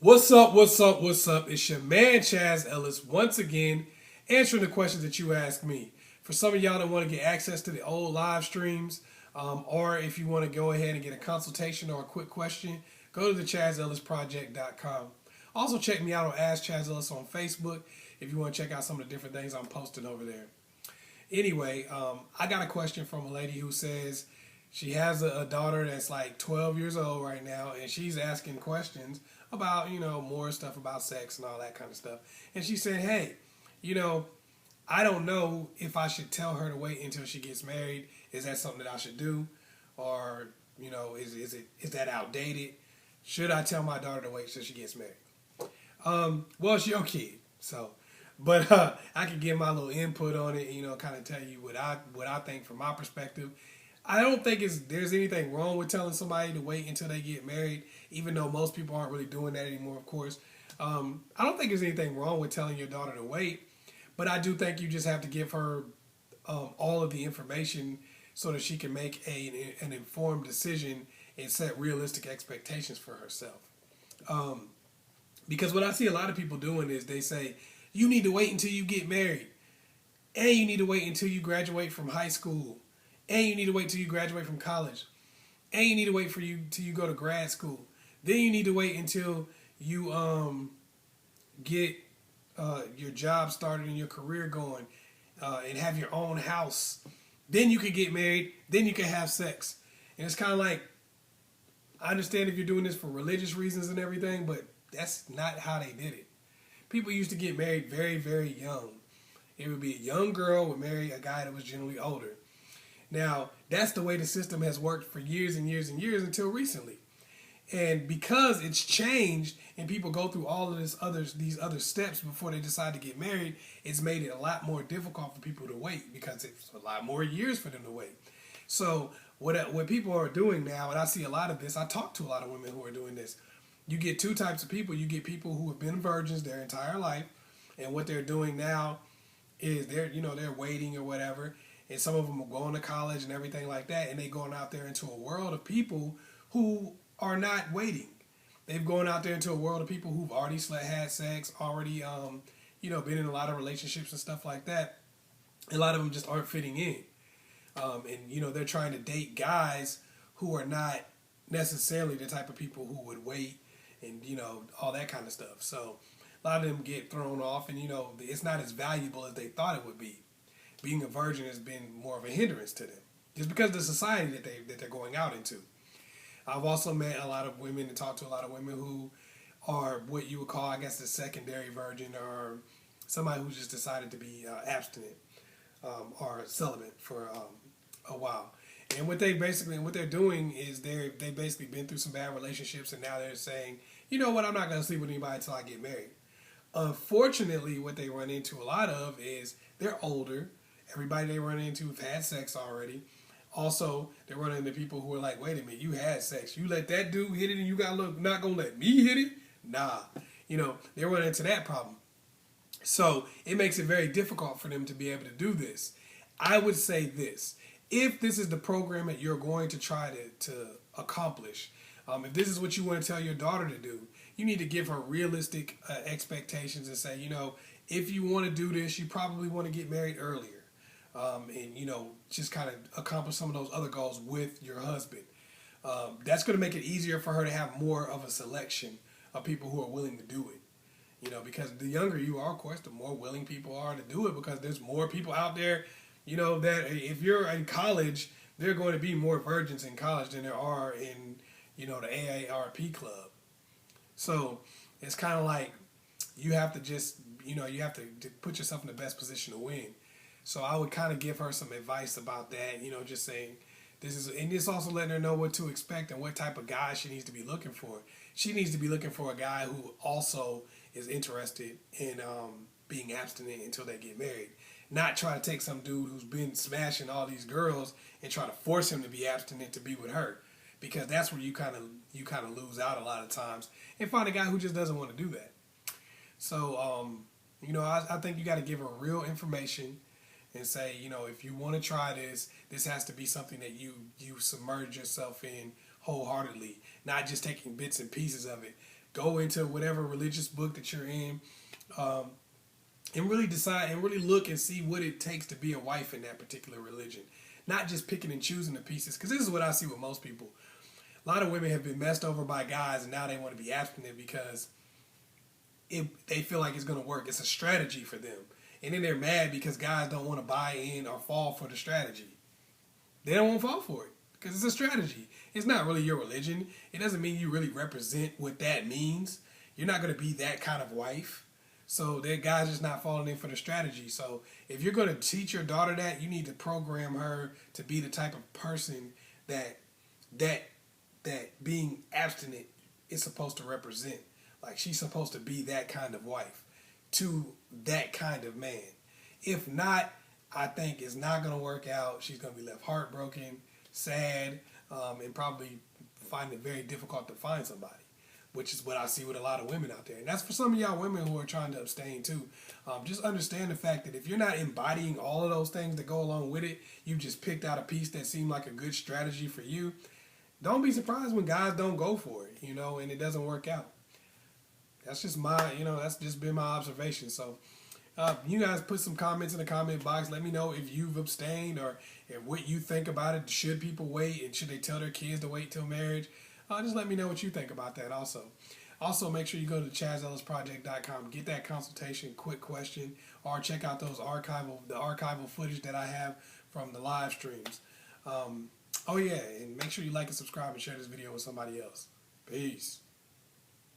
What's up? What's up? What's up? It's your man Chaz Ellis once again answering the questions that you asked me. For some of y'all that want to get access to the old live streams, or if you want to go ahead and get a consultation or a quick question, go to the askchazzellisproject.com. Also, check me out on Ask Chazzellis on Facebook if you want to check out some of the different things I'm posting over there. Anyway, I got a question from a lady who says she has a daughter that's like 12 years old right now, and she's asking questions about, more stuff about sex and all that kind of stuff. And she said, hey, you know, I don't know if I should tell her to wait until she gets married. Is that something that I should do? Or, is that outdated? Should I tell my daughter to wait till she gets married? Well, it's your kid, so, but I can give my little input on it, kind of tell you what I think from my perspective. I don't think there's anything wrong with telling somebody to wait until they get married, even though most people aren't really doing that anymore, of course. I don't think there's anything wrong with telling your daughter to wait, but I do think you just have to give her all of the information so that she can make an informed decision and set realistic expectations for herself. Because what I see a lot of people doing is they say, you need to wait until you get married, and you need to wait until you graduate from high school, and you need to wait till you graduate from college, and you need to wait till you go to grad school. Then you need to wait until you get your job started and your career going, and have your own house. Then you can get married. Then you can have sex. And it's kind of like, I understand if you're doing this for religious reasons and everything, but that's not how they did it. People used to get married very, very young. It would be a young girl would marry a guy that was generally older. Now, that's the way the system has worked for years and years and years until recently. And because it's changed and people go through all of these other steps before they decide to get married, it's made it a lot more difficult for people to wait because it's a lot more years for them to wait. So what people are doing now, and I see a lot of this, I talk to a lot of women who are doing this. You get two types of people. You get people who have been virgins their entire life, and what they're doing now is they're waiting or whatever, and some of them are going to college and everything like that, and they're going out there into a world of people who are not waiting. They've gone out there into a world of people who've already had sex, already been in a lot of relationships and stuff like that. A lot of them just aren't fitting in, and they're trying to date guys who are not necessarily the type of people who would wait, and all that kind of stuff. So a lot of them get thrown off, and it's not as valuable as they thought it would be. Being a virgin has been more of a hindrance to them, just because of the society that they're going out into. I've also met a lot of women and talked to a lot of women who are what you would call, I guess, the secondary virgin, or somebody who just decided to be abstinent or celibate for a while. And what they're doing is they've basically been through some bad relationships, and now they're saying, you know what, I'm not going to sleep with anybody until I get married. Unfortunately, what they run into a lot of is they're older. Everybody they run into have had sex already. Also, they're running into people who are like, wait a minute, you had sex. You let that dude hit it and you not going to let me hit it? Nah. They're running into that problem. So it makes it very difficult for them to be able to do this. I would say this. If this is the program that you're going to try to accomplish, if this is what you want to tell your daughter to do, you need to give her realistic expectations and say, if you want to do this, you probably want to get married earlier. And just kind of accomplish some of those other goals with your husband. That's going to make it easier for her to have more of a selection of people who are willing to do it. Because the younger you are, of course, the more willing people are to do it, because there's more people out there, that if you're in college, there are going to be more virgins in college than there are in, the AARP club. So it's kind of like you have to just, you have to put yourself in the best position to win. So I would kind of give her some advice about that, just saying and it's also letting her know what to expect and what type of guy she needs to be looking for. She needs to be looking for a guy who also is interested in being abstinent until they get married. Not try to take some dude who's been smashing all these girls and try to force him to be abstinent to be with her, because that's where you kind of lose out a lot of times, and find a guy who just doesn't want to do that. So I think you got to give her real information and say, if you want to try this has to be something that you submerge yourself in wholeheartedly, not just taking bits and pieces of it. go into whatever religious book that you're in, and really decide and really look and see what it takes to be a wife in that particular religion. Not just picking and choosing the pieces, because this is what I see with most people. A lot of women have been messed over by guys, and now they want to be abstinent because they feel like it's going to work. It's a strategy for them. And then they're mad because guys don't want to buy in or fall for the strategy. They don't want to fall for it because it's a strategy. It's not really your religion. It doesn't mean you really represent what that means. You're not going to be that kind of wife. So that guy's just not falling in for the strategy. So if you're going to teach your daughter that, you need to program her to be the type of person that being abstinent is supposed to represent. Like, she's supposed to be that kind of wife to that kind of man. If not, I think it's not going to work out. She's going to be left heartbroken, sad, and probably find it very difficult to find somebody, which is what I see with a lot of women out there. And that's for some of y'all women who are trying to abstain too. Just understand the fact that if you're not embodying all of those things that go along with it, you just picked out a piece that seemed like a good strategy for you. Don't be surprised when guys don't go for it, and it doesn't work out. That's just that's just been my observation. So you guys put some comments in the comment box. Let me know if you've abstained or what you think about it. Should people wait, and should they tell their kids to wait till marriage? Just let me know what you think about that also. Also, make sure you go to askchazzellisproject.com, get that consultation, quick question, or check out the archival footage that I have from the live streams. Oh yeah, and make sure you like and subscribe and share this video with somebody else. Peace.